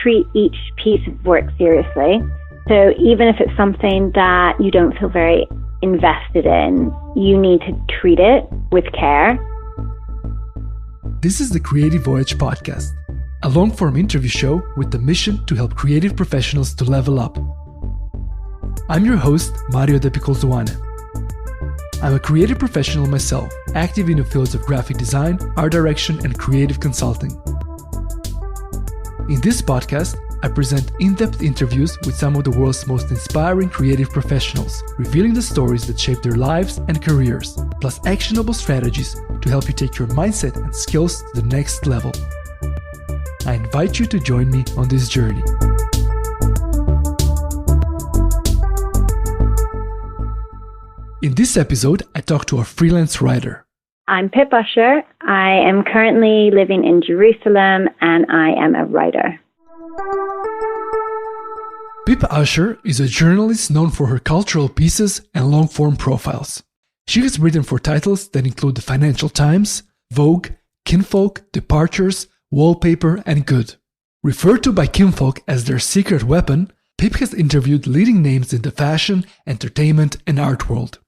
treat each piece of work seriously. So even if it's something that you don't feel very invested in, you need to treat it with care. This is the Creative Voyage podcast, a long-form interview show with the mission to help creative professionals to level up. I'm your host, Mario De Picolzuane. I'm a creative professional myself, active in the fields of graphic design, art direction, and creative consulting. In this podcast, I present in-depth interviews with some of the world's most inspiring creative professionals, revealing the stories that shape their lives and careers, plus actionable strategies to help you take your mindset and skills to the next level. I invite you to join me on this journey. In this episode, I talk to a freelance writer. I'm Pip Usher. I am currently living in Jerusalem and I am a writer. Pip Usher is a journalist known for her cultural pieces and long-form profiles. She has written for titles that include the Financial Times, Vogue, Kinfolk, Departures, Wallpaper, and Good. Referred to by Kinfolk as their secret weapon, Pip has interviewed leading names in the fashion, entertainment, and art world.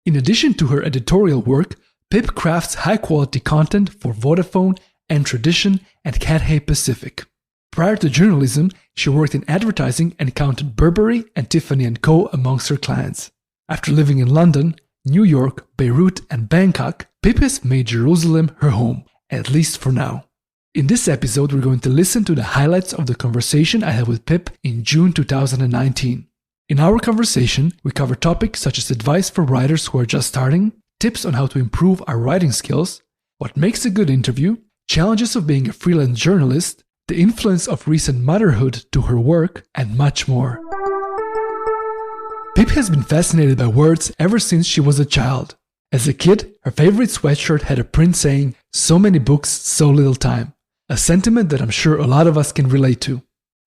In addition to her editorial work, Pip crafts high-quality content for Vodafone and Tradition and Cathay Pacific. Prior to journalism, she worked in advertising and counted Burberry and Tiffany Co amongst her clients. After living in London, New York, Beirut, and Bangkok, Pip has made Jerusalem her home, at least for now. In this episode, we're going to listen to the highlights of the conversation I had with Pip in June 2019. In our conversation, we cover topics such as advice for writers who are just starting, tips on how to improve our writing skills, what makes a good interview, challenges of being a freelance journalist, the influence of recent motherhood to her work, and much more. Pip has been fascinated by words ever since she was a child. As a kid, her favorite sweatshirt had a print saying, "So many books, so little time," a sentiment that I'm sure a lot of us can relate to.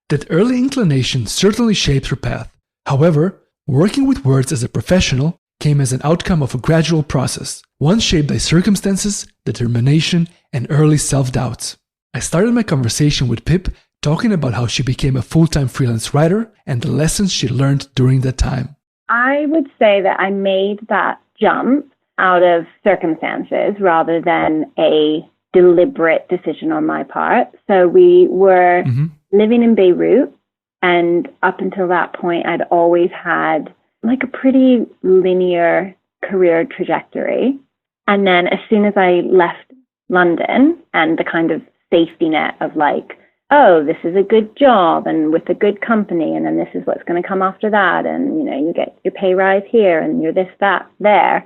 That early inclination certainly shaped her path. However, working with words as a professional came as an outcome of a gradual process, one shaped by circumstances, determination, and early self-doubts. I started my conversation with Pip talking about how she became a full-time freelance writer and the lessons she learned during that time. I would say that I made that jump out of circumstances rather than a deliberate decision on my part. So we were living in Beirut, and up until that point, I'd always had like a pretty linear career trajectory. And then as soon as I left London and the kind of safety net of like, oh, this is a good job and with a good company, and then this is what's going to come after that, and you get your pay rise here and you're this, that, there.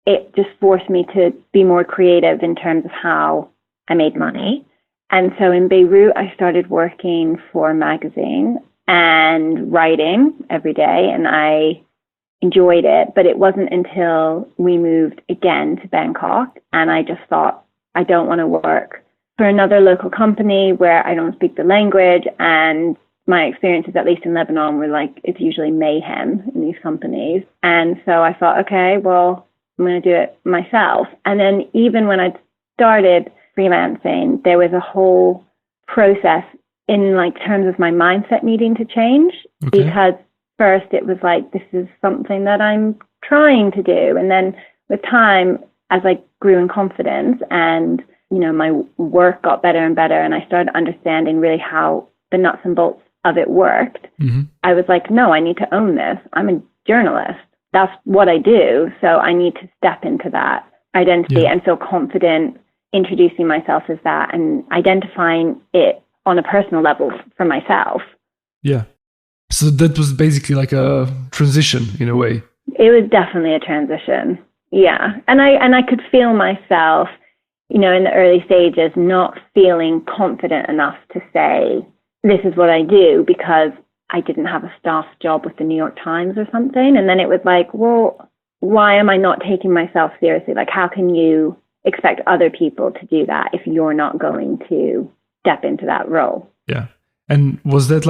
It just forced me to be more creative in terms of how I made money. And so in Beirut, I started working for a magazine and writing every day, and I enjoyed it. But it wasn't until we moved again to Bangkok, and I just thought, I don't want to work for another local company where I don't speak the language, and my experiences, at least in Lebanon, were like, it's usually mayhem in these companies. And so I thought, okay, well, I'm going to do it myself. And then even when I started freelancing, there was a whole process in like terms of my mindset needing to change. Okay. Because first it was like, this is something that I'm trying to do. And then with time, as I grew in confidence and my work got better and better, and I started understanding really how the nuts and bolts of it worked. I was like, no, I need to own this. I'm a journalist. That's what I do. So I need to step into that identity and feel confident introducing myself as that and identifying it on a personal level for myself. Yeah. So that was basically like a transition in a way. It was definitely a transition. Yeah. And I could feel myself, in the early stages, not feeling confident enough to say, this is what I do, because I didn't have a staff job with the New York Times or something. And then it was like, well, why am I not taking myself seriously? Like, how can you expect other people to do that if you're not going to step into that role? Yeah. And was that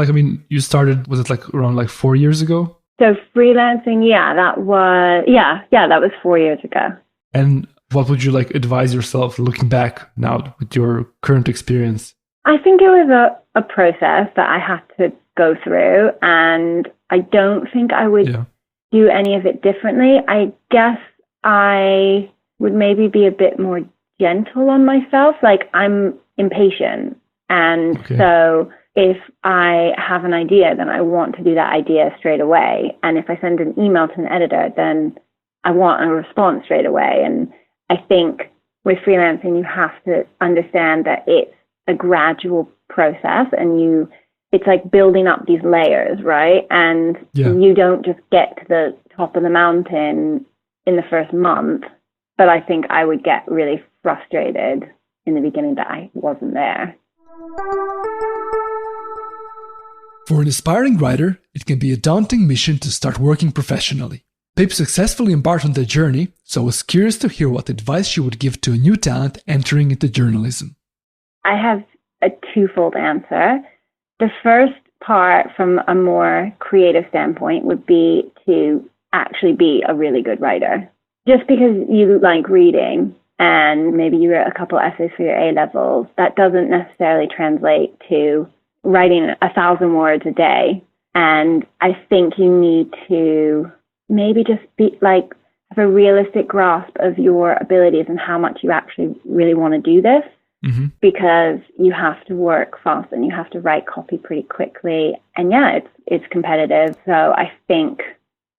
you started, was it around 4 years ago? So freelancing, that was 4 years ago. And what would you advise yourself looking back now with your current experience? I think it was a process that I had to go through, and I don't think I would do any of it differently. I guess I would maybe be a bit more gentle on myself. Like, I'm impatient. And so if I have an idea, then I want to do that idea straight away. And if I send an email to an editor, then I want a response straight away. And I think with freelancing, you have to understand that it's a gradual process, and it's like building up these layers, right? And you don't just get to the top of the mountain in the first month. But I think I would get really frustrated in the beginning that I wasn't there. For an aspiring writer, it can be a daunting mission to start working professionally. Pip successfully embarked on that journey, so I was curious to hear what advice she would give to a new talent entering into journalism. I have a twofold answer. The first part, from a more creative standpoint, would be to actually be a really good writer. Just because you like reading and maybe you wrote a couple essays for your A-levels, that doesn't necessarily translate to writing 1,000 words a day. And I think you need to maybe just be like, have a realistic grasp of your abilities and how much you actually really want to do this. Because you have to work fast and you have to write copy pretty quickly. And it's competitive. So I think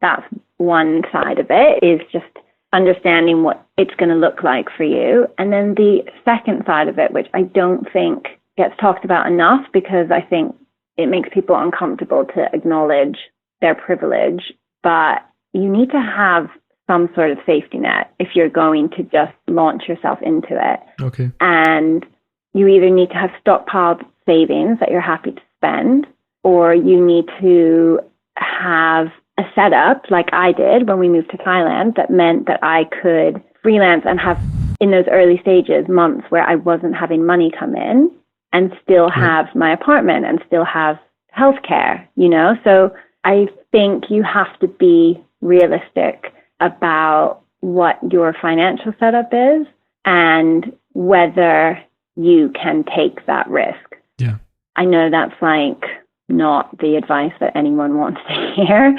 that's one side of it, is just understanding what it's going to look like for you. And then the second side of it, which I don't think gets talked about enough, because I think it makes people uncomfortable to acknowledge their privilege, but you need to have some sort of safety net if you're going to just launch yourself into it. Okay. And you either need to have stockpiled savings that you're happy to spend, or you need to have a setup like I did when we moved to Thailand that meant that I could freelance and have, in those early stages, months where I wasn't having money come in, and still have my apartment and still have healthcare, So I think you have to be realistic about what your financial setup is and whether you can take that risk. Yeah. I know that's like not the advice that anyone wants to hear,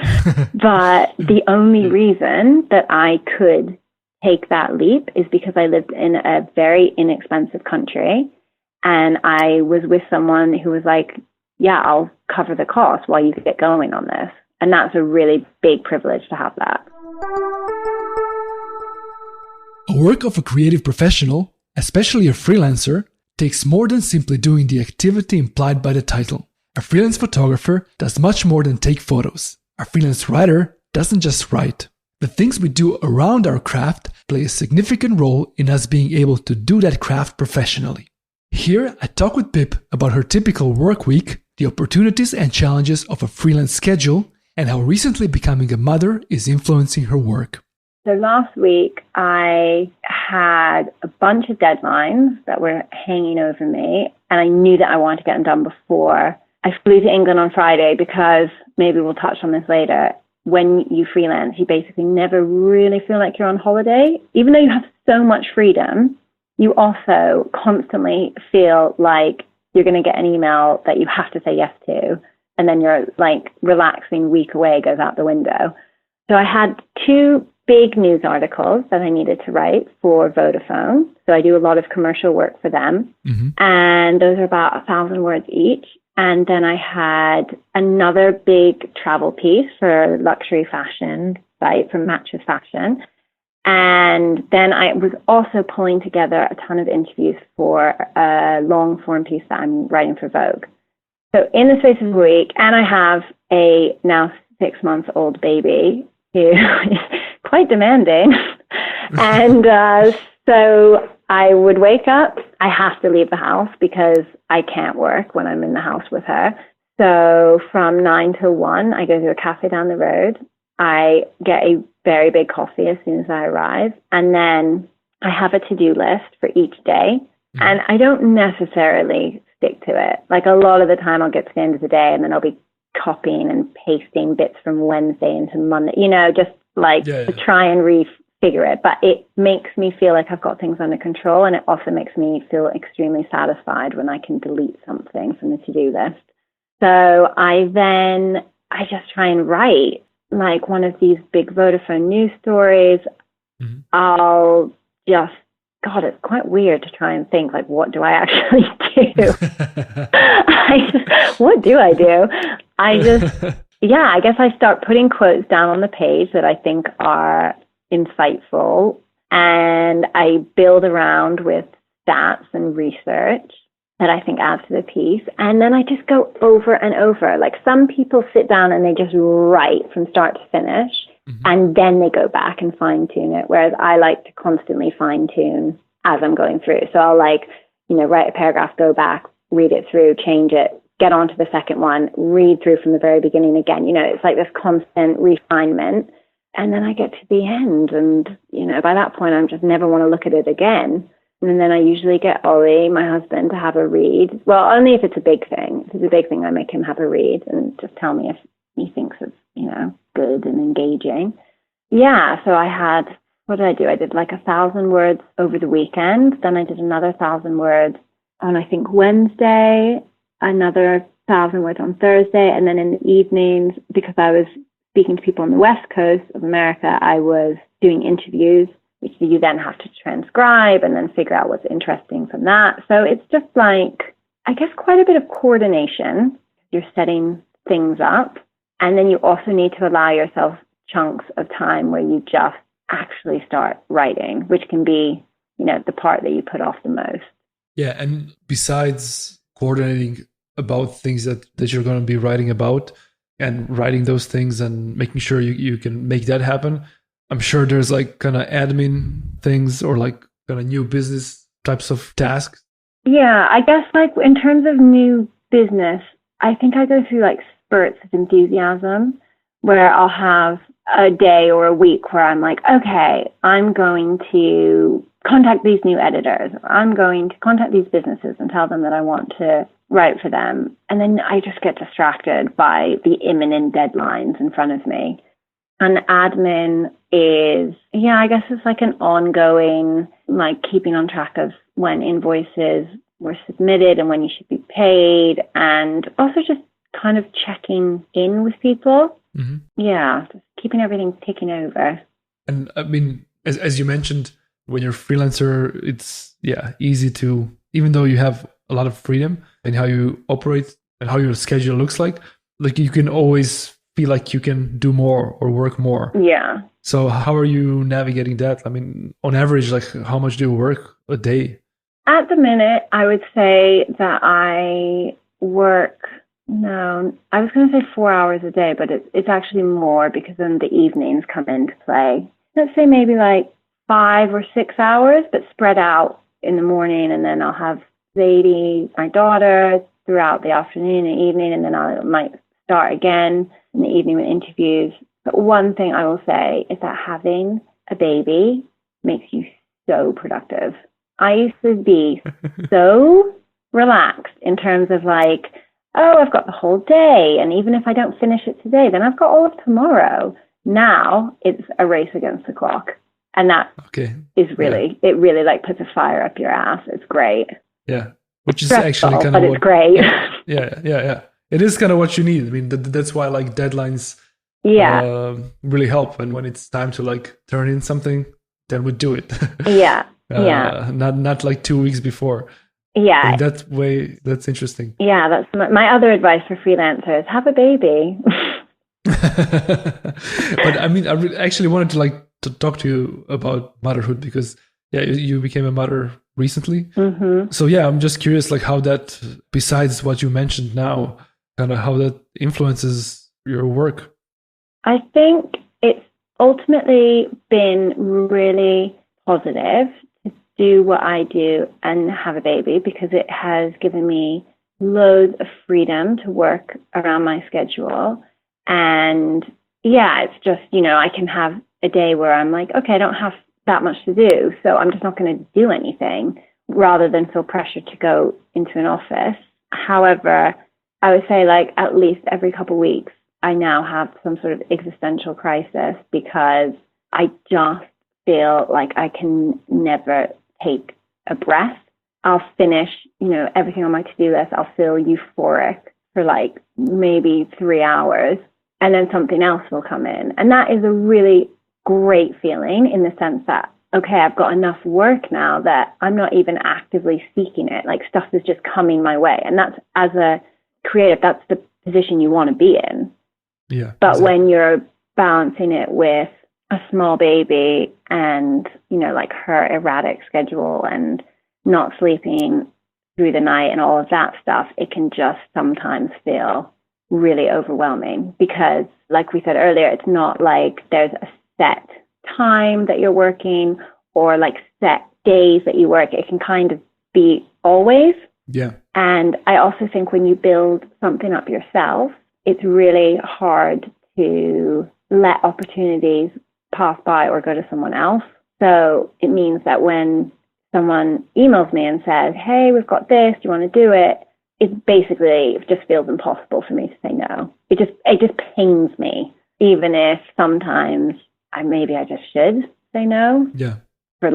but the only reason that I could take that leap is because I lived in a very inexpensive country, and I was with someone who was like, yeah, I'll cover the cost while you get going on this. And that's a really big privilege to have that. A work of a creative professional, especially a freelancer, takes more than simply doing the activity implied by the title. A freelance photographer does much more than take photos. A freelance writer doesn't just write. The things we do around our craft play a significant role in us being able to do that craft professionally. Here, I talk with Pip about her typical work week, the opportunities and challenges of a freelance schedule, and how recently becoming a mother is influencing her work. So last week, I had a bunch of deadlines that were hanging over me, and I knew that I wanted to get them done before. I flew to England on Friday because, maybe we'll touch on this later, when you freelance, you basically never really feel like you're on holiday. Even though you have so much freedom, you also constantly feel like you're going to get an email that you have to say yes to, and then your like relaxing week away goes out the window. So I had 2 big news articles that I needed to write for Vodafone. So I do a lot of commercial work for them. And those are about 1,000 words each. And then I had another big travel piece for a luxury fashion site, from Matches Fashion. And then I was also pulling together a ton of interviews for a long form piece that I'm writing for Vogue. So in the space of a week, and I have a now 6-month-old baby who is quite demanding. And so I would wake up, I have to leave the house because I can't work when I'm in the house with her. So from 9 till 1, I go to a cafe down the road. I get a very big coffee as soon as I arrive. And then I have a to-do list for each day. And I don't necessarily stick to it. Like, a lot of the time I'll get to the end of the day and then I'll be copying and pasting bits from Wednesday into Monday, just like to try and figure it. But it makes me feel like I've got things under control, and it also makes me feel extremely satisfied when I can delete something from the to-do list. So I just try and write like one of these big Vodafone news stories. Mm-hmm. I'll just, God, it's quite weird to try and think like, what do I actually do? What do I do? I guess I start putting quotes down on the page that I think are insightful, and I build around with stats and research that I think adds to the piece. And then I just go over and over. Like some people sit down and they just write from start to finish, mm-hmm. and then they go back and fine tune it. Whereas I like to constantly fine tune as I'm going through. So I'll write a paragraph, go back, read it through, change it, get on to the second one, read through from the very beginning again. It's like this constant refinement. And then I get to the end, and, by that point, I just never want to look at it again. And then I usually get Ollie, my husband, to have a read. Well, only if it's a big thing. If it's a big thing, I make him have a read and just tell me if he thinks it's, good and engaging. Yeah, so what did I do? I did like 1,000 words over the weekend. Then I did another 1,000 words on, I think, Wednesday, another 1,000 words on Thursday. And then in the evenings, because I was speaking to people on the West Coast of America, I was doing interviews, which you then have to transcribe and then figure out what's interesting from that. So it's just like, I guess, quite a bit of coordination. You're setting things up. And then you also need to allow yourself chunks of time where you just actually start writing, which can be, the part that you put off the most. Yeah. And besides coordinating about things that you're going to be writing about and writing those things and making sure you can make that happen, I'm sure there's like kind of admin things or like kind of new business types of tasks. Yeah, I guess like in terms of new business, I think I go through like spurts of enthusiasm where I'll have a day or a week where I'm like, okay, I'm going to contact these new editors. I'm going to contact these businesses and tell them that I want to write for them. And then I just get distracted by the imminent deadlines in front of me. And admin is, I guess it's like an ongoing, like keeping on track of when invoices were submitted and when you should be paid, and also just kind of checking in with people. Mm-hmm. Yeah, just keeping everything ticking over. And I mean, as you mentioned, when you're a freelancer, it's easy to, even though you have a lot of freedom in how you operate and how your schedule looks like you can always feel like you can do more or work more. Yeah. So how are you navigating that? I mean, on average, like how much do you work a day? At the minute, I would say that I work, I was going to say 4 hours a day, but it's actually more because then the evenings come into play. Let's say maybe like 5 or 6 hours, but spread out in the morning, and then I'll have Zadie, my daughter, throughout the afternoon and evening, and then I might start again in the evening with interviews. But one thing I will say is that having a baby makes you so productive. I used to be so relaxed in terms of like, oh, I've got the whole day, and even if I don't finish it today, then I've got all of tomorrow. Now it's a race against the clock. And that is really, it really like puts a fire up your ass. It's great. Yeah. Which is stressful, actually kind but of it's great. Yeah. It is kind of what you need. I mean, that's why like deadlines really help. And when it's time to like turn in something, then we do it. Yeah. Not like 2 weeks before. Yeah. In that way, that's interesting. Yeah, that's my other advice for freelancers. Have a baby. But I mean, I actually wanted to talk to you about motherhood because you became a mother recently. Mm-hmm. So I'm just curious, like how that, besides what you mentioned now, kind of how that influences your work. I think it's ultimately been really positive to do what I do and have a baby, because it has given me loads of freedom to work around my schedule. And it's just, I can have a day where I'm like, okay, I don't have that much to do, so I'm just not going to do anything, rather than feel pressure to go into an office. However, I would say like at least every couple of weeks, I now have some sort of existential crisis because I just feel like I can never take a breath. I'll finish, everything on my to-do list. I'll feel euphoric for like maybe 3 hours, and then something else will come in. And that is a really great feeling in the sense that, okay, I've got enough work now that I'm not even actively seeking it. Like stuff is just coming my way. And that's, as a creative, that's the position you want to be in. Yeah. But when you're balancing it with a small baby and, like her erratic schedule and not sleeping through the night and all of that stuff, it can just sometimes feel really overwhelming because, like we said earlier, it's not like there's a set time that you're working or like set days that you work. It can kind of be always. Yeah. And I also think when you build something up yourself, it's really hard to let opportunities pass by or go to someone else. So it means that when someone emails me and says, hey, we've got this, do you want to do it? It just feels impossible for me to say no. It just pains me, even if sometimes I just should say no. Yeah. For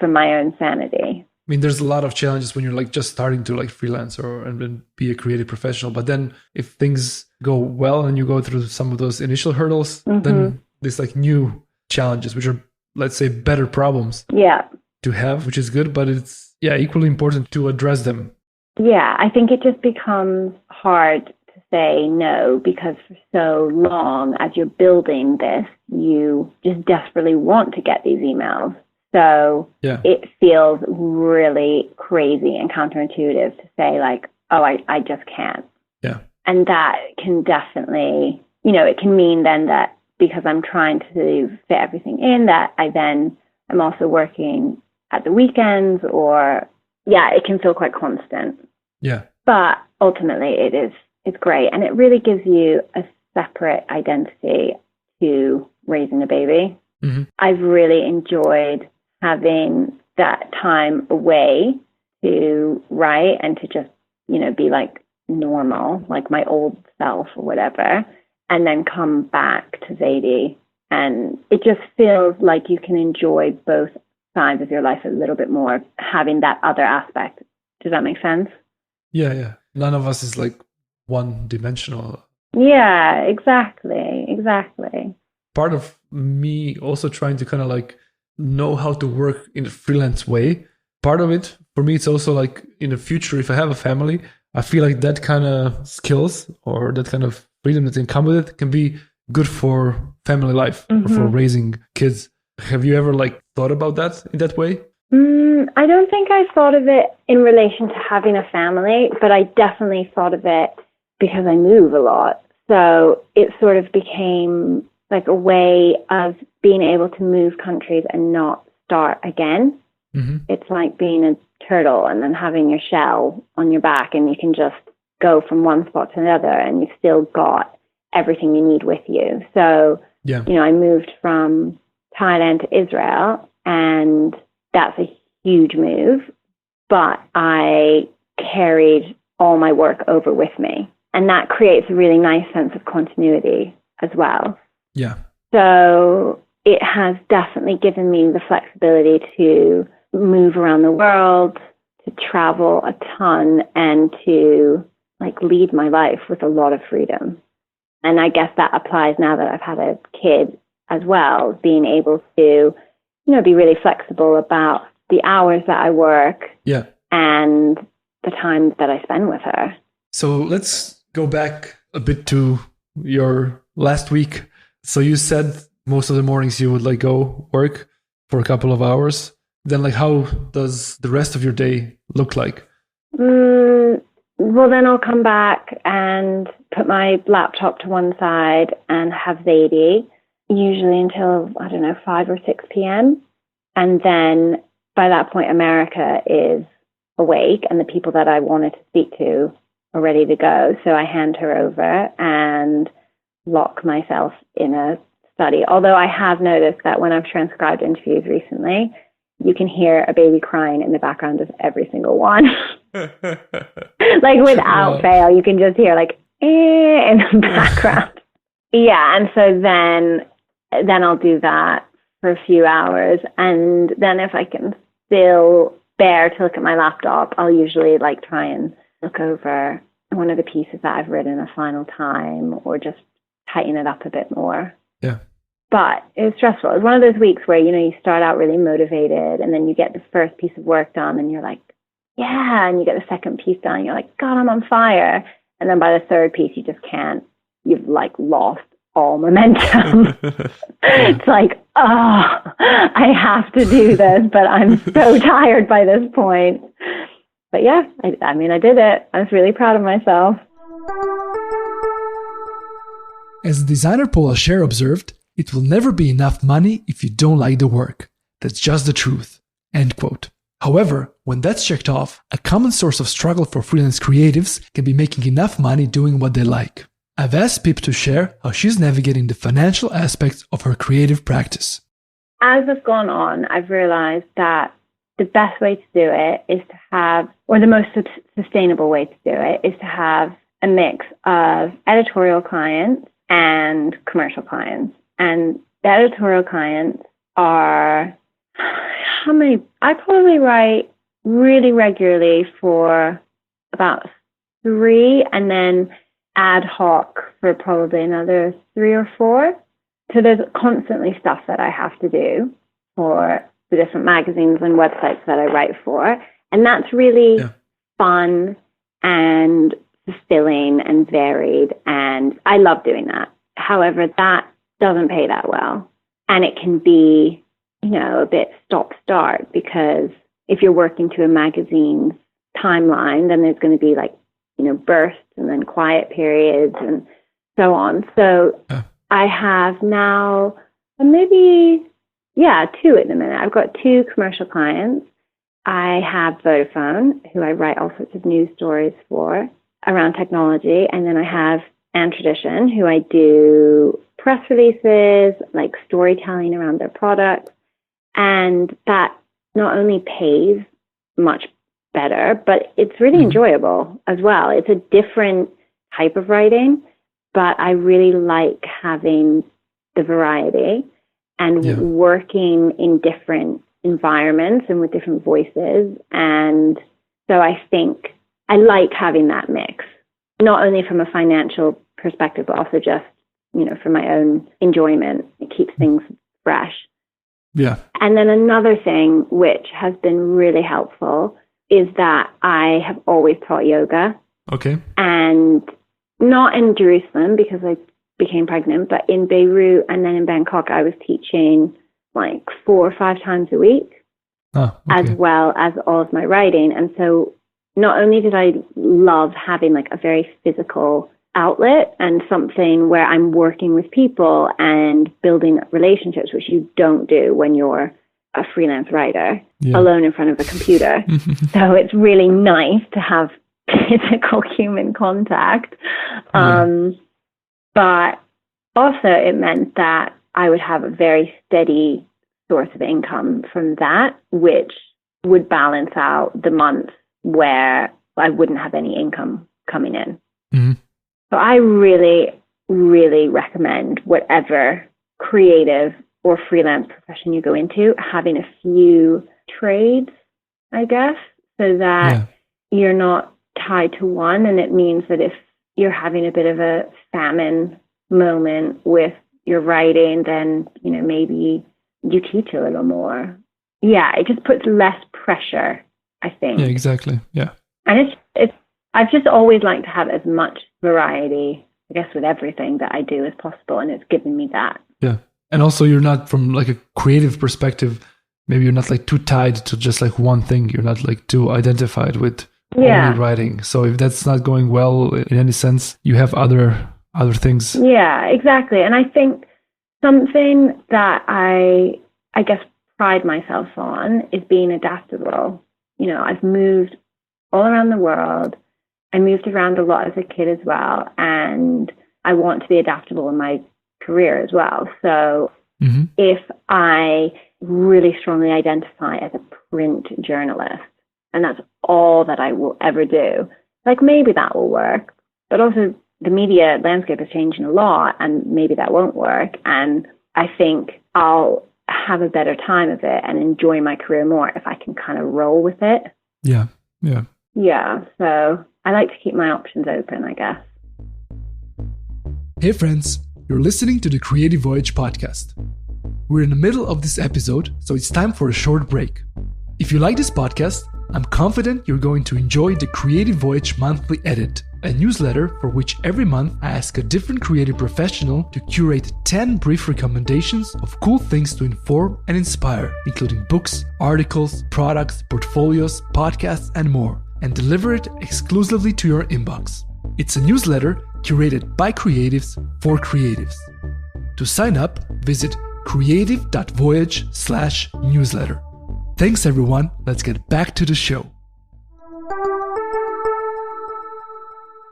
my own sanity. I mean, there's a lot of challenges when you're like just starting to like freelance and then be a creative professional. But then if things go well and you go through some of those initial hurdles, then there's like new challenges, which are, let's say, better problems to have, which is good. But it's, equally important to address them. Yeah, I think it just becomes hard to say no because for so long as you're building this, you just desperately want to get these emails. So it feels really crazy and counterintuitive to say like, oh, I just can't. Yeah. And that can definitely, it can mean then that because I'm trying to fit everything in, that I'm also working at the weekends or, it can feel quite constant. Yeah. But ultimately it's great. And it really gives you a separate identity to raising a baby. Mm-hmm. I've really enjoyed having that time away to write and to just, be like normal, like my old self or whatever, and then come back to Zadie. And it just feels like you can enjoy both sides of your life a little bit more, having that other aspect. Does that make sense? Yeah. None of us is like one-dimensional. Yeah, exactly. Part of me also trying to kind of like know how to work in a freelance way. Part of it for me, it's also like in the future, if I have a family, I feel like that kind of skills or that kind of freedom that can come with it can be good for family life or for raising kids. Have you ever like thought about that in that way? I don't think I thought of it in relation to having a family, but I definitely thought of it because I move a lot. So it sort of became like a way of being able to move countries and not start again. Mm-hmm. It's like being a turtle and then having your shell on your back and you can just go from one spot to another and you've still got everything you need with you. So, I moved from Thailand to Israel and that's a huge move, but I carried all my work over with me. And that creates a really nice sense of continuity as well. Yeah. So it has definitely given me the flexibility to move around the world, to travel a ton, and to like lead my life with a lot of freedom. And I guess that applies now that I've had a kid as well, being able to, be really flexible about the hours that I work and the time that I spend with her. So let's go back a bit to your last week. So you said most of the mornings you would like go work for a couple of hours. Then like how does the rest of your day look like? Well, then I'll come back and put my laptop to one side and have Zadie, usually until, 5 or 6 p.m. And then by that point, America is awake and the people that I wanted to speak to are ready to go. So I hand her over and lock myself in a study. Although I have noticed that when I've transcribed interviews recently, you can hear a baby crying in the background of every single one. Like without fail, you can just hear like in the background. And so then I'll do that for a few hours. And then if I can still bear to look at my laptop, I'll usually like try and look over one of the pieces that I've written a final time or just tighten it up a bit more. Yeah. But it was stressful. It was one of those weeks where, you start out really motivated and then you get the first piece of work done and you're like, yeah, and you get the second piece done and you're like, God, I'm on fire. And then by the third piece, you just can't. You've like lost all momentum. It's like, oh, I have to do this, but I'm so tired by this point. But yeah, I mean, I did it. I was really proud of myself. As designer Pip Usher observed, it will never be enough money if you don't like the work. That's just the truth. End quote. However, when that's checked off, a common source of struggle for freelance creatives can be making enough money doing what they like. I've asked Pip to share how she's navigating the financial aspects of her creative practice. As I've gone on, I've realized that the best way to do it is to have, or the most sustainable way to do it is to have a mix of editorial clients and commercial clients. And the editorial clients are, how many? I probably write really regularly for about 3 and then ad hoc for probably another 3 or 4. So there's constantly stuff that I have to do for the different magazines and websites that I write for. And that's really fun and fulfilling and varied. And I love doing that. However, that doesn't pay that well. And it can be, a bit stop-start, because if you're working to a magazine's timeline, then there's going to be bursts and then quiet periods and so on. So I have now maybe, 2 at the minute. I've got 2 commercial clients. I have Vodafone, who I write all sorts of news stories for around technology. And then I have Tradition, who I do press releases, like storytelling around their products. And that not only pays much better, but it's really enjoyable as well. It's a different type of writing, but I really like having the variety and working in different environments and with different voices. And so I think I like having that mix, not only from a financial perspective, but also just, for my own enjoyment. It keeps things fresh. Yeah. And then another thing which has been really helpful is that I have always taught yoga. Okay. And not in Jerusalem because I became pregnant, but in Beirut and then in Bangkok, I was teaching 4 or 5 times a week, as well as all of my writing. And so not only did I love having a very physical outlet and something where I'm working with people and building relationships, which you don't do when you're a freelance writer alone in front of a computer. So it's really nice to have physical human contact. But also it meant that I would have a very steady source of income from that, which would balance out the months where I wouldn't have any income coming in. So I really, really recommend whatever creative or freelance profession you go into, having a few trades, I guess, so that you're not tied to one. And it means that if you're having a bit of a famine moment with your writing, then, maybe you teach a little more. Yeah, it just puts less pressure, I think. Yeah, exactly. Yeah. And I've just always liked to have as much variety, I guess, with everything that I do as possible. And it's given me that. Yeah. And also you're not, from a creative perspective, maybe you're not too tied to just one thing. You're not too identified with only writing. So if that's not going well in any sense, you have other things. Yeah, exactly. And I think something that I guess pride myself on is being adaptable. I've moved all around the world. I moved around a lot as a kid as well. And I want to be adaptable in my career as well. So if I really strongly identify as a print journalist, and that's all that I will ever do, maybe that will work. But also the media landscape is changing a lot, and maybe that won't work. And I think I'll have a better time of it and enjoy my career more if I can kind of roll with it. Yeah. Yeah. So I like to keep my options open, I guess. Hey friends, you're listening to the Creative Voyage podcast. We're in the middle of this episode, so it's time for a short break. If you like this podcast, I'm confident you're going to enjoy the Creative Voyage Monthly Edit, a newsletter for which every month I ask a different creative professional to curate 10 brief recommendations of cool things to inform and inspire, including books, articles, products, portfolios, podcasts, and more, and deliver it exclusively to your inbox. It's a newsletter curated by creatives for creatives. To sign up, visit creative.voyage/newsletter. Thanks everyone, let's get back to the show.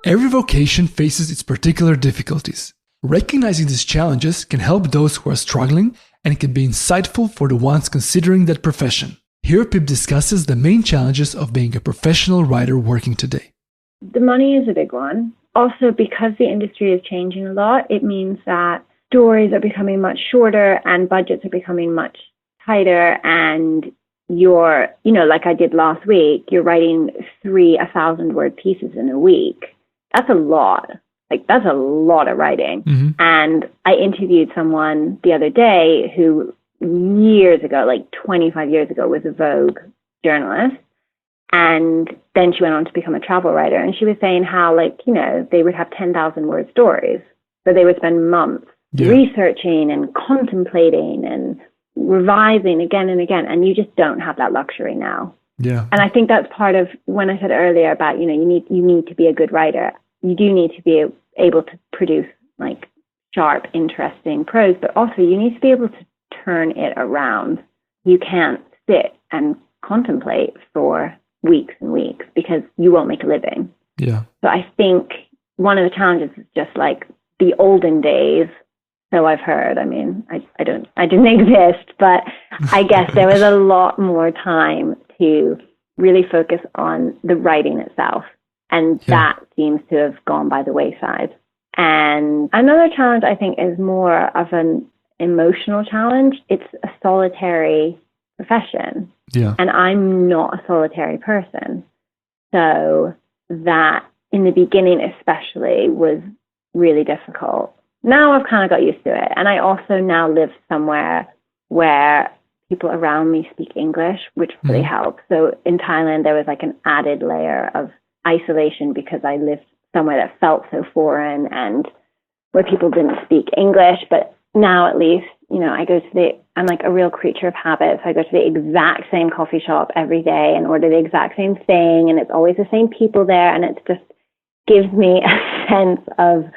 Every vocation faces its particular difficulties. Recognizing these challenges can help those who are struggling, and it can be insightful for the ones considering that profession. Here Pip discusses the main challenges of being a professional writer working today. The money is a big one. Also, because the industry is changing a lot, it means that stories are becoming much shorter and budgets are becoming much tighter, and you're, like I did last week, you're writing 3 1,000-word pieces in a week. That's a lot. That's a lot of writing. Mm-hmm. And I interviewed someone the other day who years ago, 25 years ago, was a Vogue journalist. And then she went on to become a travel writer. And she was saying how, they would have 10,000-word stories. So they would spend months researching and contemplating and revising again and again. And you just don't have that luxury now. Yeah. And I think that's part of when I said earlier about, you need to be a good writer. You do need to be able to produce sharp, interesting prose, but also you need to be able to turn it around. You can't sit and contemplate for weeks and weeks because you won't make a living. Yeah. So I think one of the challenges is just the olden days. So I've heard, I didn't exist, but I guess there was a lot more time to really focus on the writing itself. And that seems to have gone by the wayside. And another challenge I think is more of an emotional challenge. It's a solitary profession. Yeah. And I'm not a solitary person. So that in the beginning especially was really difficult. Now I've kind of got used to it. And I also now live somewhere where people around me speak English, which really helps. So in Thailand, there was an added layer of isolation because I lived somewhere that felt so foreign and where people didn't speak English. But now at least, I'm a real creature of habit. So I go to the exact same coffee shop every day and order the exact same thing. And it's always the same people there. And it just gives me a sense of,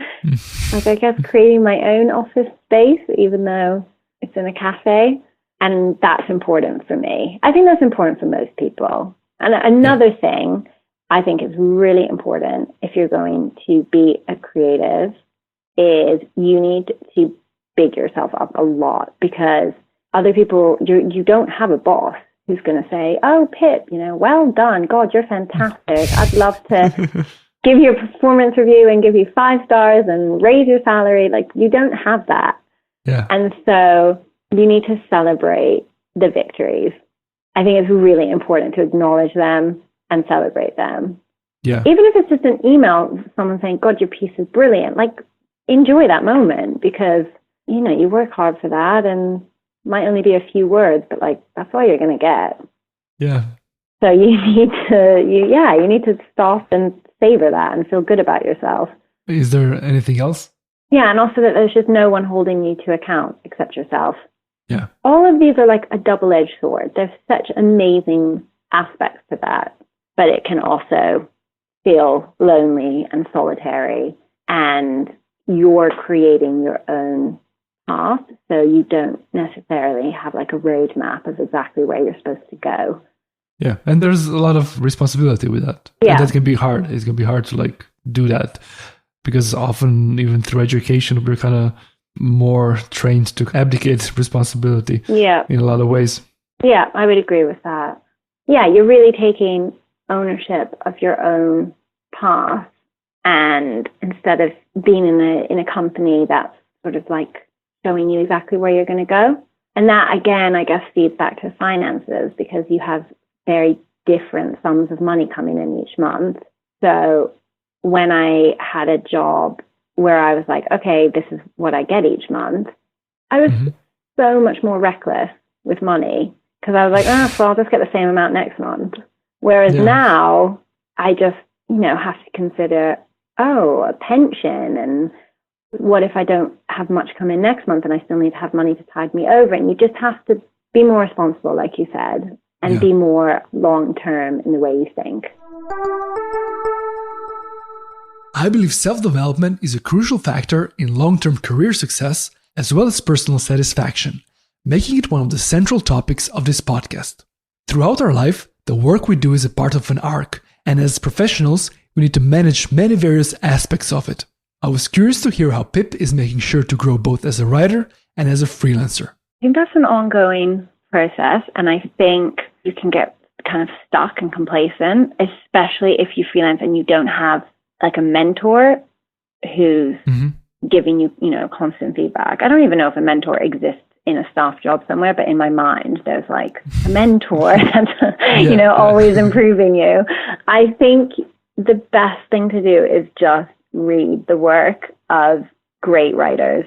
I guess, creating my own office space, even though it's in a cafe. And that's important for me. I think that's important for most people. And another thing I think is really important if you're going to be a creative is you need to big yourself up a lot because other people, you don't have a boss who's going to say, oh, Pip, well done. God, you're fantastic. I'd love to give you a performance review and give you 5 stars and raise your salary. You don't have that. Yeah. And so you need to celebrate the victories. I think it's really important to acknowledge them and celebrate them. Yeah. Even if it's just an email, someone saying, God, your piece is brilliant. Enjoy that moment because, you work hard for that and might only be a few words, but that's all you're going to get. Yeah. So you need to stop and savor that and feel good about yourself. Is there anything else? Yeah. And also that there's just no one holding you to account except yourself. Yeah. All of these are a double-edged sword. There's such amazing aspects to that, but it can also feel lonely and solitary, and you're creating your own path, so you don't necessarily have a roadmap of exactly where you're supposed to go. Yeah, and there's a lot of responsibility with that. Yeah. And that can be hard. It's going to be hard to do that because often even through education, we're kind of more trained to abdicate responsibility in a lot of ways. Yeah, I would agree with that. Yeah, you're really taking ownership of your own path, and instead of being in a company that's sort of showing you exactly where you're going to go. And that, again, I guess feeds back to finances because you have very different sums of money coming in each month. So when I had a job where I was like, okay, this is what I get each month, I was so much more reckless with money because I was like, well, I'll just get the same amount next month. Whereas now I just, have to consider, a pension, and what if I don't have much come in next month and I still need to have money to tide me over? And you just have to be more responsible, like you said, and be more long-term in the way you think. I believe self-development is a crucial factor in long-term career success as well as personal satisfaction, making it one of the central topics of this podcast. Throughout our life, the work we do is a part of an arc, and as professionals, we need to manage many various aspects of it. I was curious to hear how Pip is making sure to grow both as a writer and as a freelancer. I think that's an ongoing process, and I think you can get kind of stuck and complacent, especially if you freelance and you don't have like a mentor who's giving you, constant feedback. I don't even know if a mentor exists in a staff job somewhere, but in my mind, there's like a mentor that's, always improving you. I think the best thing to do is just read the work of great writers.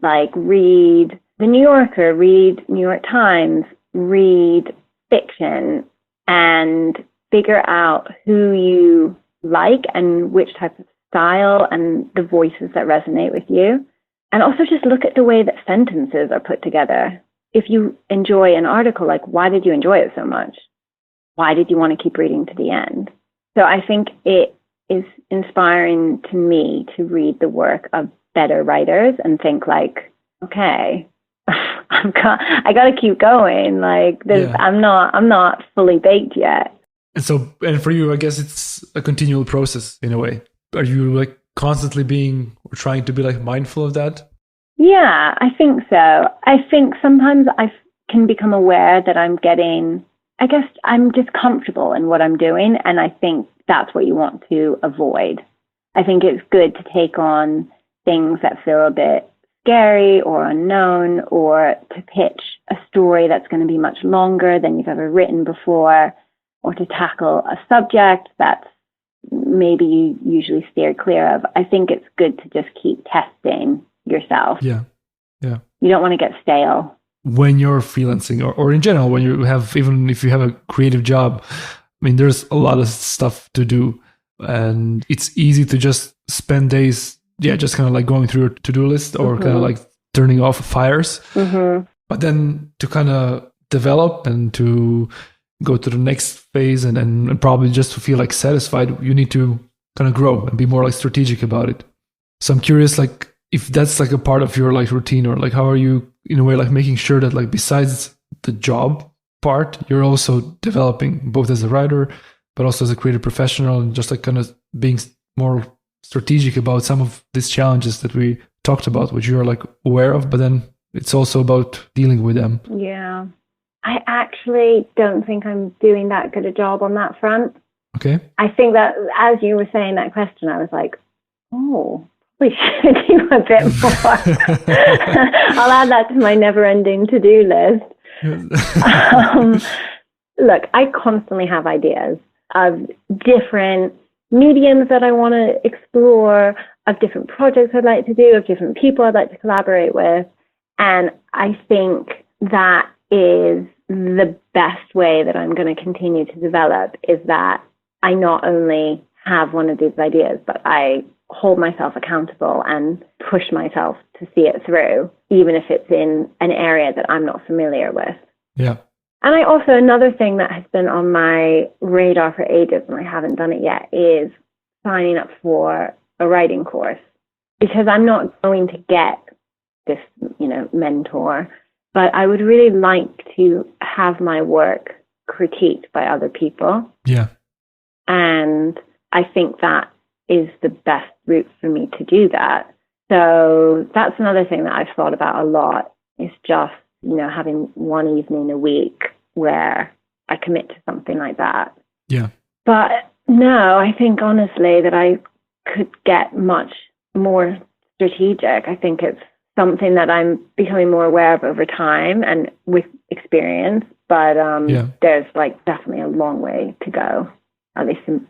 Like read The New Yorker, read New York Times, read fiction, and figure out who you like and which type of style and the voices that resonate with you. And also just look at the way that sentences are put together. If you enjoy an article, like, why did you enjoy it so much? Why did you want to keep reading to the end? So I think it is inspiring to me to read the work of better writers and think like, okay, I got to keep going. Like, I'm not fully baked yet. And for you, I guess it's a continual process in a way. Are you like constantly being or trying to be like mindful of that? Yeah, I think so. I think sometimes I can become aware that I'm just comfortable in what I'm doing. And I think that's what you want to avoid. I think it's good to take on things that feel a bit scary or unknown, or to pitch a story that's going to be much longer than you've ever written before, or to tackle a subject that's maybe you usually steer clear of. I think it's good to just keep testing yourself. Yeah. You don't want to get stale. When you're freelancing or in general, when you have, even if you have a creative job, I mean, there's a lot of stuff to do, and it's easy to just spend days, just kind of like going through your to-do list or kind of like turning off fires. But then to kind of develop and to go to the next phase and probably just to feel like satisfied, you need to kind of grow and be more like strategic about it. So I'm curious, like, if that's like a part of your like routine, or like how are you in a way like making sure that like besides the job part, you're also developing both as a writer but also as a creative professional, and just like kind of being more strategic about some of these challenges that we talked about, which you're like aware of, but then it's also about dealing with them. Yeah. I actually don't think I'm doing that good a job on that front. Okay. I think that as you were saying that question, I was like, we should do a bit more. I'll add that to my never-ending to-do list. Look, I constantly have ideas of different mediums that I want to explore, of different projects I'd like to do, of different people I'd like to collaborate with. And I think that is the best way that I'm going to continue to develop, is that I not only have one of these ideas, but I hold myself accountable and push myself to see it through, even if it's in an area that I'm not familiar with. Yeah. And I also, another thing that has been on my radar for ages, and I haven't done it yet, is signing up for a writing course, because I'm not going to get this, mentor, but I would really like to have my work critiqued by other people. Yeah. And I think that is the best route for me to do that. So that's another thing that I've thought about a lot, is just, having one evening a week where I commit to something like that. Yeah. But no, I think honestly that I could get much more strategic. I think it's something that I'm becoming more aware of over time and with experience. But there's like definitely a long way to go, at least in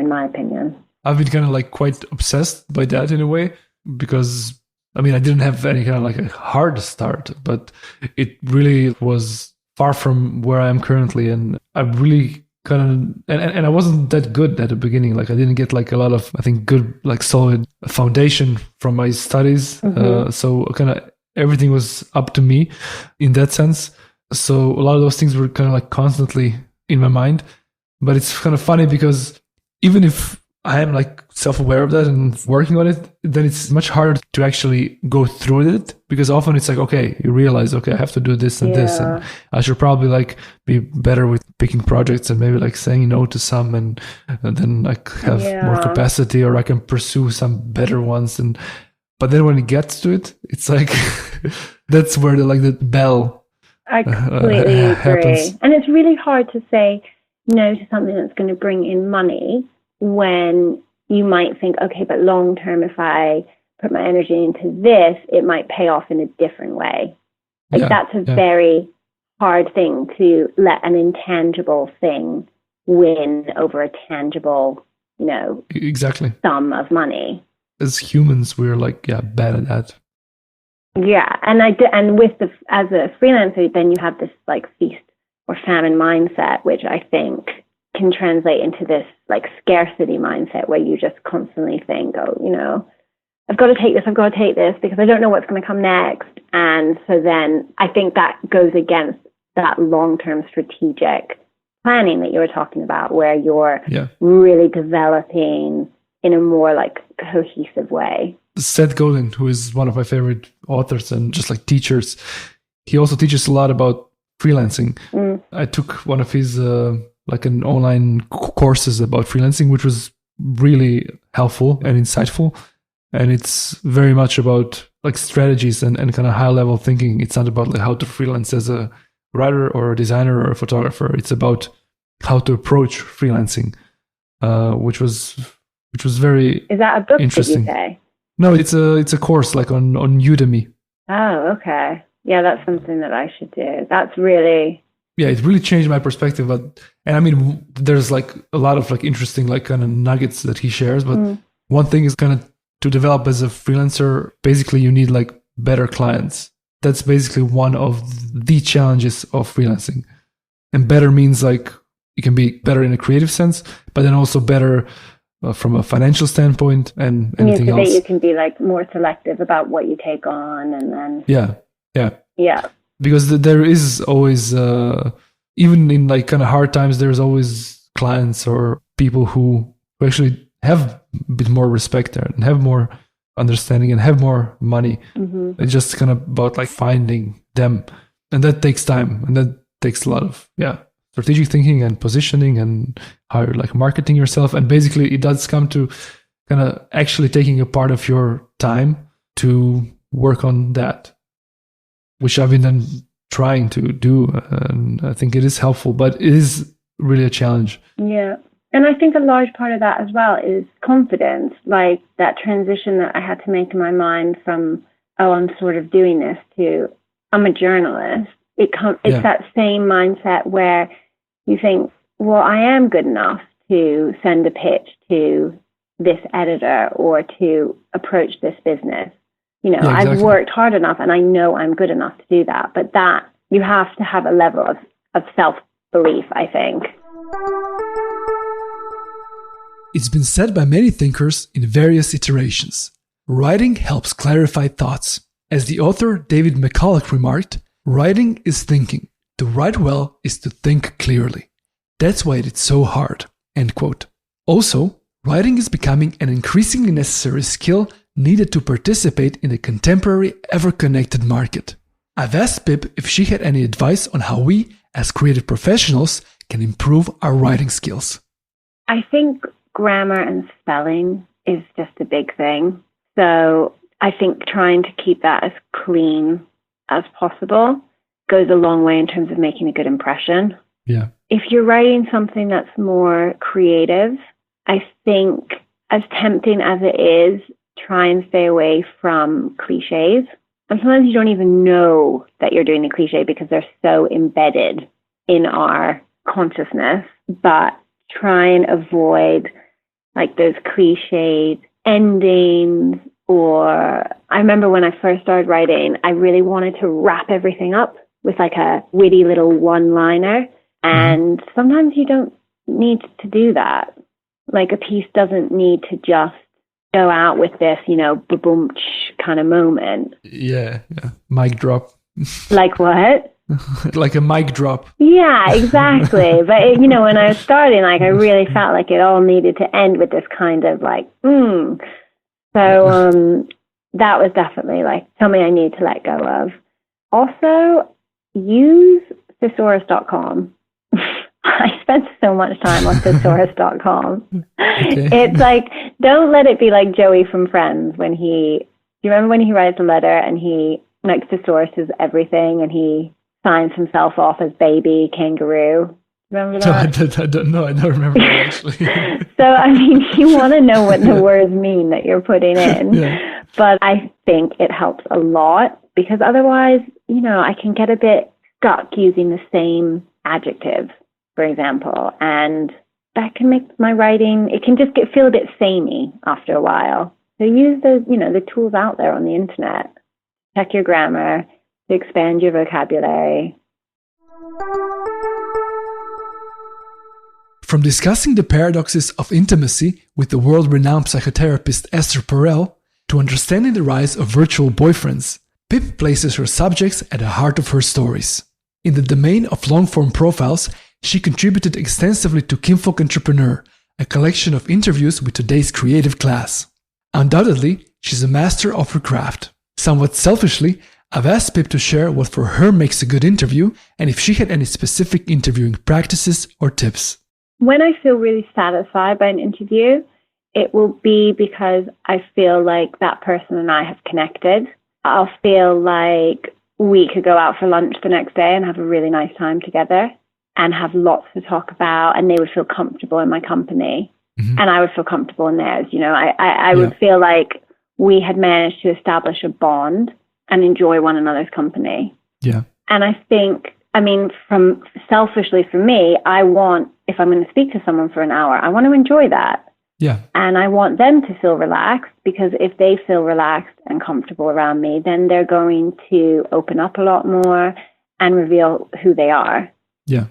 my opinion. I've been kind of like quite obsessed by that in a way, because I mean, I didn't have any kind of like a hard start, but it really was far from where I am currently. And I really kind of, and I wasn't that good at the beginning. Like I didn't get like a lot of, I think, good, like solid foundation from my studies. So kind of everything was up to me in that sense. So a lot of those things were kind of like constantly in my mind. But it's kind of funny because even if I am like self-aware of that and working on it, then it's much harder to actually go through it, because often it's like, okay, you realize, okay, I have to do this and this, and I should probably like be better with picking projects and maybe like saying no to some, and then like have more capacity, or I can pursue some better ones. But then when it gets to it, it's like that's where the bell I completely agree. Happens. And it's really hard to say no to something that's going to bring in money, when you might think, okay, but long term, if I put my energy into this, it might pay off in a different way. Like that's a very hard thing, to let an intangible thing win over a tangible, exactly sum of money. As humans, we're like bad at that. Yeah, and as a freelancer, then you have this like feast or famine mindset, which I think can translate into this like scarcity mindset, where you just constantly think, I've got to take this because I don't know what's going to come next. And so then I think that goes against that long-term strategic planning that you were talking about, where you're really developing in a more like cohesive way. Seth Godin, who is one of my favorite authors and just like teachers, he also teaches a lot about freelancing. I took one of his like an online courses about freelancing, which was really helpful and insightful. And it's very much about like strategies and kind of high level thinking. It's not about like how to freelance as a writer or a designer or a photographer. It's about how to approach freelancing, which was very Is that a book interesting. That you say? No, it's a course like on Udemy. Oh, okay. Yeah, that's something that I should do. That's really... Yeah, it really changed my perspective. And I mean, there's like a lot of like interesting like kind of nuggets that he shares. But one thing is kind of to develop as a freelancer, basically you need like better clients. That's basically one of the challenges of freelancing. And better means like you can be better in a creative sense, but then also better from a financial standpoint and anything else. You can be like more selective about what you take on, and then... Yeah. Because there is always, even in like kind of hard times, there's always clients or people who actually have a bit more respect there and have more understanding and have more money. It's just kind of about like finding them. And that takes time. And that takes a lot of, strategic thinking and positioning and how you're like marketing yourself. And basically it does come to kind of actually taking a part of your time to work on that, which I've been then trying to do. And I think it is helpful, but it is really a challenge. Yeah. And I think a large part of that as well is confidence, like that transition that I had to make in my mind from, I'm sort of doing this, to I'm a journalist. It's that same mindset where you think, well, I am good enough to send a pitch to this editor or to approach this business. Exactly. I've worked hard enough and I know I'm good enough to do that. But that you have to have a level of self-belief, I think. It's been said by many thinkers in various iterations. Writing helps clarify thoughts. As the author David McCulloch remarked, writing is thinking. To write well is to think clearly. That's why it's so hard. End quote. Also, writing is becoming an increasingly necessary skill needed to participate in the contemporary, ever-connected market. I've asked Pip if she had any advice on how we, as creative professionals, can improve our writing skills. I think grammar and spelling is just a big thing. So I think trying to keep that as clean as possible goes a long way in terms of making a good impression. Yeah. If you're writing something that's more creative, I think, as tempting as it is, try and stay away from cliches. And sometimes you don't even know that you're doing the cliche because they're so embedded in our consciousness. But try and avoid like those cliched endings. Or I remember when I first started writing, I really wanted to wrap everything up with like a witty little one-liner. And sometimes you don't need to do that. Like a piece doesn't need to just go out with this, ba-boom kind of moment. Yeah. Mic drop. Like what? Like a mic drop. Yeah, exactly. But, when I was starting, like, I really felt like it all needed to end with this kind of like, So that was definitely like something I need to let go of. Also, use thesaurus.com. I spent so much time on thesaurus.com. Okay. It's like, don't let it be like Joey from Friends do you remember when he writes a letter and he, like, thesaurus is everything and he signs himself off as baby kangaroo? Remember that? No, I don't know. I don't remember that actually. So, I mean, you want to know what the words mean that you're putting in. Yeah. But I think it helps a lot because otherwise, I can get a bit stuck using the same adjective, for example, and that can make my writing, it can just feel a bit samey after a while. So use the tools out there on the internet. Check your grammar to expand your vocabulary. From discussing the paradoxes of intimacy with the world-renowned psychotherapist Esther Perel to understanding the rise of virtual boyfriends, Pip places her subjects at the heart of her stories. In the domain of long-form profiles, she contributed extensively to Kinfolk Entrepreneur, a collection of interviews with today's creative class. Undoubtedly, she's a master of her craft. Somewhat selfishly, I've asked Pip to share what for her makes a good interview and if she had any specific interviewing practices or tips. When I feel really satisfied by an interview, it will be because I feel like that person and I have connected. I'll feel like we could go out for lunch the next day and have a really nice time together and have lots to talk about, and they would feel comfortable in my company and I would feel comfortable in theirs. I would feel like we had managed to establish a bond and enjoy one another's company. Yeah. And I think, from selfishly for me, if I'm going to speak to someone for an hour, I want to enjoy that. Yeah. And I want them to feel relaxed, because if they feel relaxed and comfortable around me, then they're going to open up a lot more and reveal who they are. Yeah.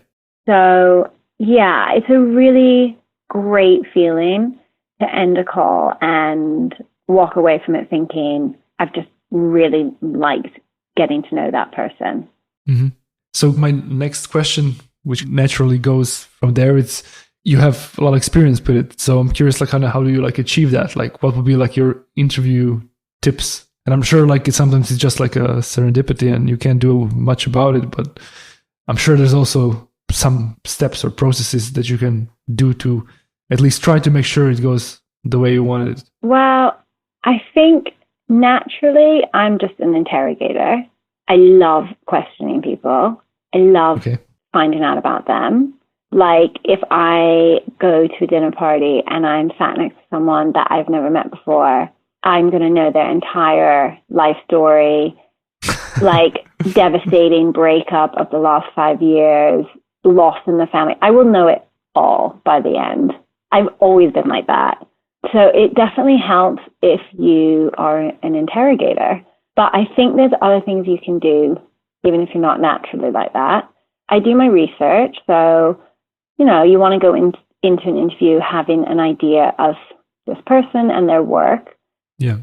So, yeah, it's a really great feeling to end a call and walk away from it thinking, I've just really liked getting to know that person. Mm-hmm. So my next question, which naturally goes from there, it's you have a lot of experience with it. So I'm curious, like, how do you achieve that? Like, what would be like your interview tips? And I'm sure sometimes it's just like a serendipity and you can't do much about it, but I'm sure there's also some steps or processes that you can do to at least try to make sure it goes the way you want it. Well, I think naturally I'm just an interrogator. I love questioning people. I love finding out about them. Like if I go to a dinner party and I'm sat next to someone that I've never met before, I'm going to know their entire life story, like devastating breakup of the last 5 years, loss in the family. I will know it all by the end. I've always been like that. So it definitely helps if you are an interrogator. But I think there's other things you can do, even if you're not naturally like that. I do my research. So, you want to go into an interview having an idea of this person and their work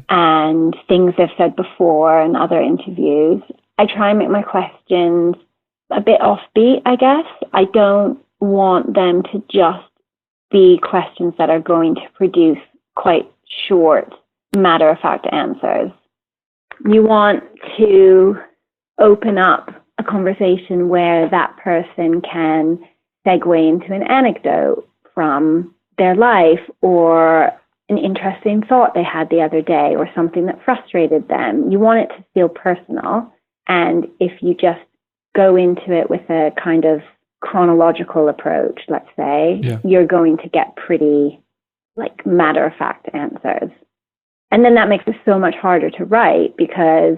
and things they've said before in other interviews. I try and make my questions a bit offbeat, I guess. I don't want them to just be questions that are going to produce quite short, matter-of-fact answers. You want to open up a conversation where that person can segue into an anecdote from their life or an interesting thought they had the other day or something that frustrated them. You want it to feel personal. And if you just go into it with a kind of chronological approach, let's say, you're going to get pretty matter-of-fact answers. And then that makes it so much harder to write because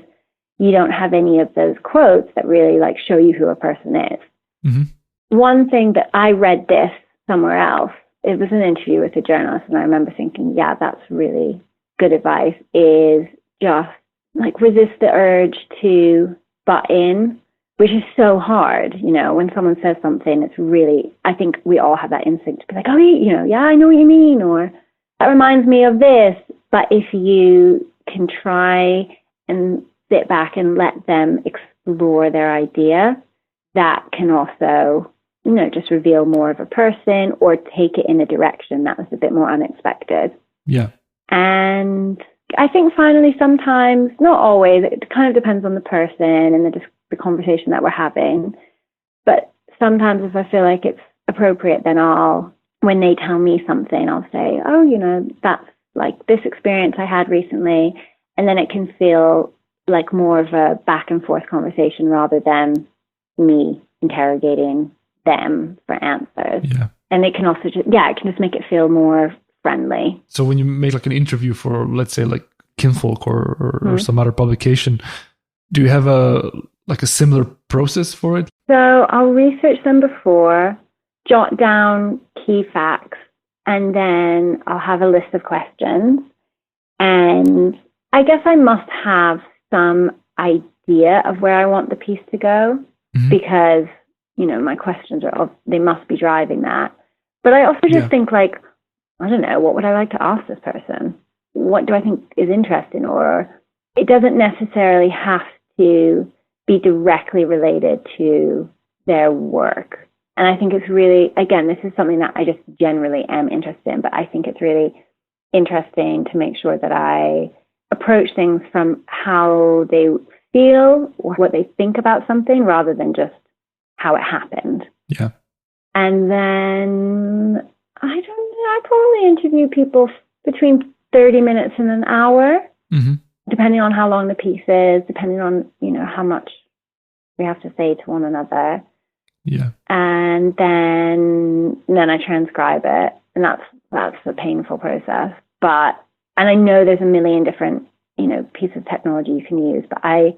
you don't have any of those quotes that really like show you who a person is. One thing that I read this somewhere else, it was an interview with a journalist, and I remember thinking, yeah, that's really good advice, is just like resist the urge to butt in, which is so hard. You know, when someone says something, it's really, I think we all have that instinct to be like, oh, you know, yeah, I know what you mean, or that reminds me of this. But if you can try and sit back and let them explore their idea, that can also, you know, just reveal more of a person or take it in a direction that was a bit more unexpected. Yeah. And I think finally, sometimes, not always, it kind of depends on the person and the conversation that we're having. But sometimes if I feel like it's appropriate, then when they tell me something, I'll say, oh, you know, that's like this experience I had recently. And then it can feel like more of a back and forth conversation rather than me interrogating them for answers. Yeah. And it can also it can just make it feel more friendly. So when you make like an interview for, let's say, like Kinfolk or some other publication, do you have a similar process for it? So I'll research them before, jot down key facts, and then I'll have a list of questions. And I guess I must have some idea of where I want the piece to go, because, you know, my questions they must be driving that. But I also just think like, I don't know, what would I like to ask this person? What do I think is interesting? Or it doesn't necessarily have to be directly related to their work. And I think it's really, again, this is something that I just generally am interested in, but I think it's really interesting to make sure that I approach things from how they feel or what they think about something rather than just how it happened. Yeah. And then I probably interview people between 30 minutes and an hour, depending on how long the piece is, depending on, you know, how much we have to say to one another. Yeah. And then I transcribe it, and that's a painful process. And I know there's a million different, you know, pieces of technology you can use, but I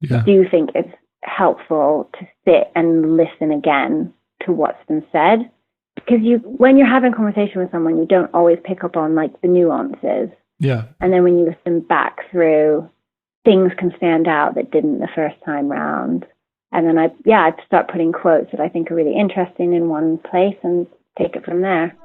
do think it's helpful to sit and listen again to what's been said. Because when you're having a conversation with someone, you don't always pick up on like the nuances. Yeah. And then when you listen back through, things can stand out that didn't the first time round. And then I start putting quotes that I think are really interesting in one place and take it from there.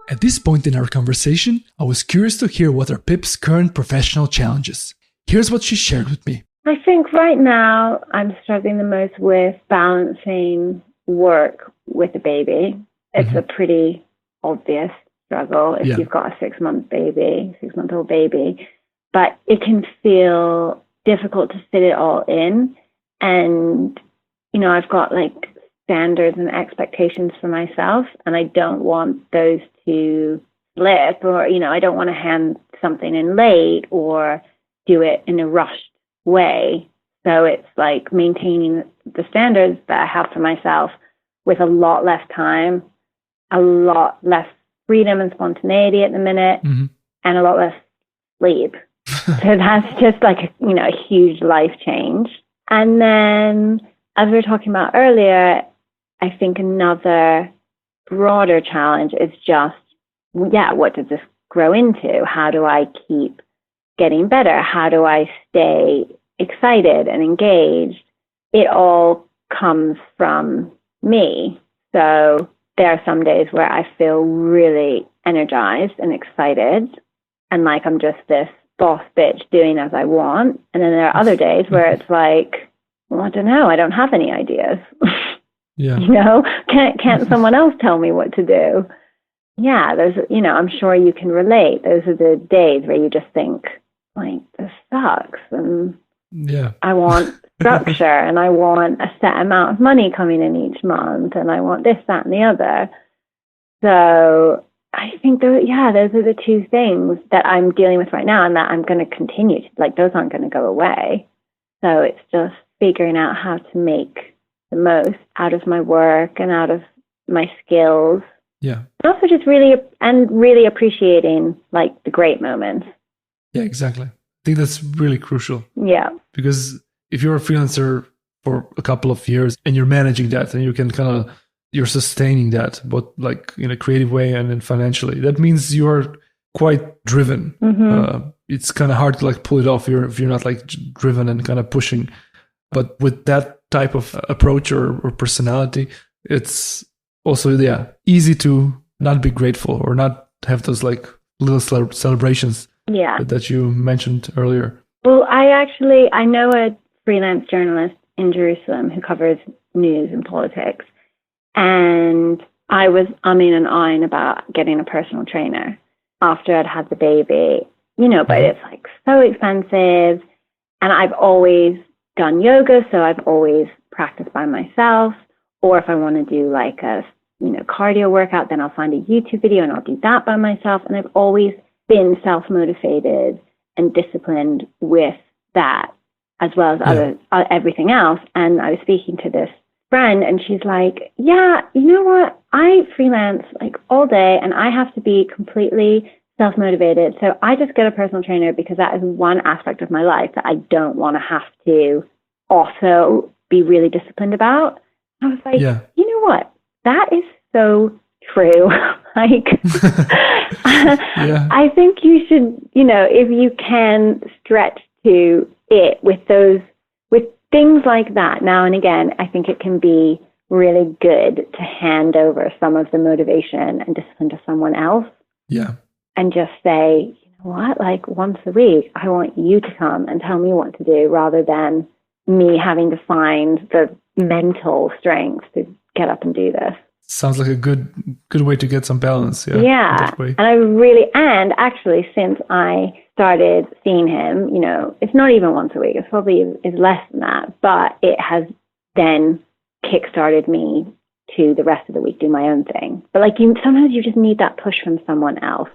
At this point in our conversation, I was curious to hear what are Pip's current professional challenges. Here's what she shared with me. I think right now I'm struggling the most with balancing work with a baby. It's a pretty obvious struggle if you've got a 6-month-old baby. But it can feel difficult to fit it all in. And, you know, I've got like standards and expectations for myself, and I don't want those to slip, or, you know, I don't want to hand something in late or do it in a rushed way. So it's like maintaining the standards that I have for myself with a lot less time, a lot less freedom and spontaneity at the minute, and a lot less sleep. So that's just like, a huge life change. And then, as we were talking about earlier, I think another broader challenge is just, what does this grow into? How do I keep getting better? How do I stay excited and engaged? It all comes from me. So there are some days where I feel really energized and excited and like I'm just this boss bitch doing as I want. And then there are other days where it's like, well, I don't know, I don't have any ideas. Yeah. Can't someone else tell me what to do? Yeah, I'm sure you can relate. Those are the days where you just think, like, this sucks. And I want structure and I want a set amount of money coming in each month and I want this, that, and the other. So I think those are the two things that I'm dealing with right now and that I'm going to continue to, like, those aren't going to go away. So it's just figuring out how to make the most out of my work and out of my skills. Yeah. And also just really appreciating like the great moments. Yeah, exactly. think that's really crucial. Yeah. Because if you're a freelancer for a couple of years and you're managing that and you can you're sustaining that, both like in a creative way and then financially, that means you're quite driven. It's kind of hard to like pull it off if you're not like driven and kind of pushing. But with that type of approach or personality, it's also, easy to not be grateful or not have those like little celebrations that you mentioned earlier. Well, I know a freelance journalist in Jerusalem who covers news and politics. And I was umming and ahhing about getting a personal trainer after I'd had the baby, but it's like so expensive. And I've always done yoga, so I've always practiced by myself. Or if I want to do like a, cardio workout, then I'll find a YouTube video and I'll do that by myself. And I've always been self-motivated and disciplined with that, as well as everything else. And I was speaking to this friend and she's like, yeah, you know what? I freelance like all day and I have to be completely self-motivated. So I just get a personal trainer because that is one aspect of my life that I don't want to have to also be really disciplined about. I was like, you know what? That is so true. Like, I think you should, if you can stretch to it with things like that. Now and again, I think it can be really good to hand over some of the motivation and discipline to someone else. Yeah. And just say, you know what, like once a week, I want you to come and tell me what to do rather than me having to find the mental strength to get up and do this. Sounds like a good way to get some balance. Yeah. And actually, since I started seeing him, it's not even once a week. It's probably is less than that. But it has then kickstarted me to the rest of the week do my own thing. But like sometimes you just need that push from someone else.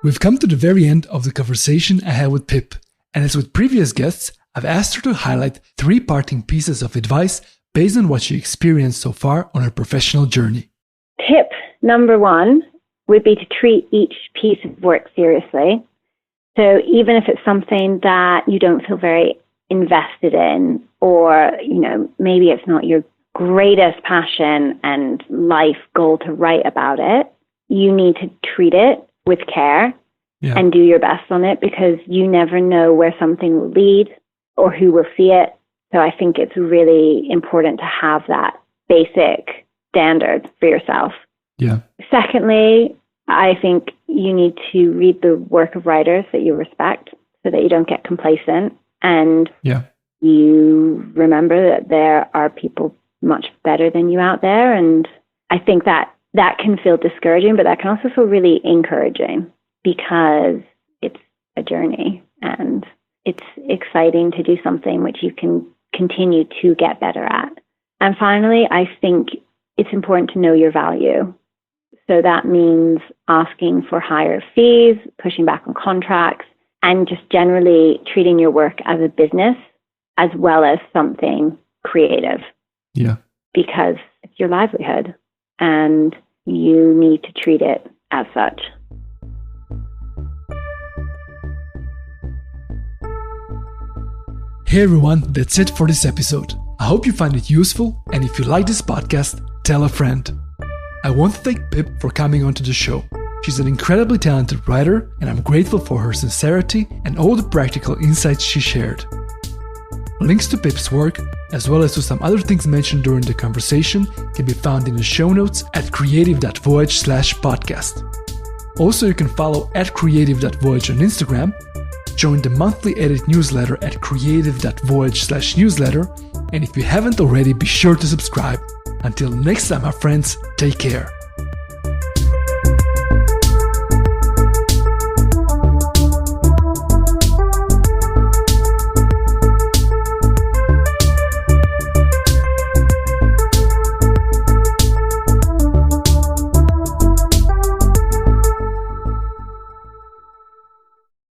We've come to the very end of the conversation I had with Pip. And as with previous guests, I've asked her to highlight 3 parting pieces of advice based on what she experienced so far on her professional journey. Tip number 1 would be to treat each piece of work seriously. So even if it's something that you don't feel very invested in, or, maybe it's not your greatest passion and life goal to write about it, you need to treat it with care and do your best on it, because you never know where something will lead or who will see it. So I think it's really important to have that basic standard for yourself. Yeah. Secondly, I think you need to read the work of writers that you respect so that you don't get complacent, and you remember that there are people much better than you out there. And I think that can feel discouraging, but that can also feel really encouraging, because it's a journey and it's exciting to do something which you can continue to get better at. And finally, I think it's important to know your value. So that means asking for higher fees, pushing back on contracts, and just generally treating your work as a business as well as something creative. Yeah. Because it's your livelihood and you need to treat it as such. Hey everyone, that's it for this episode. I hope you find it useful, and if you like this podcast, tell a friend. I want to thank Pip for coming onto the show. She's an incredibly talented writer, and I'm grateful for her sincerity and all the practical insights she shared. Links to Pip's work, as well as to some other things mentioned during the conversation, can be found in the show notes at creative.voyage/podcast. Also, you can follow at creative.voyage on Instagram, join the monthly edit newsletter at creative.voyage/newsletter, and if you haven't already, be sure to subscribe. Until next time, my friends, take care.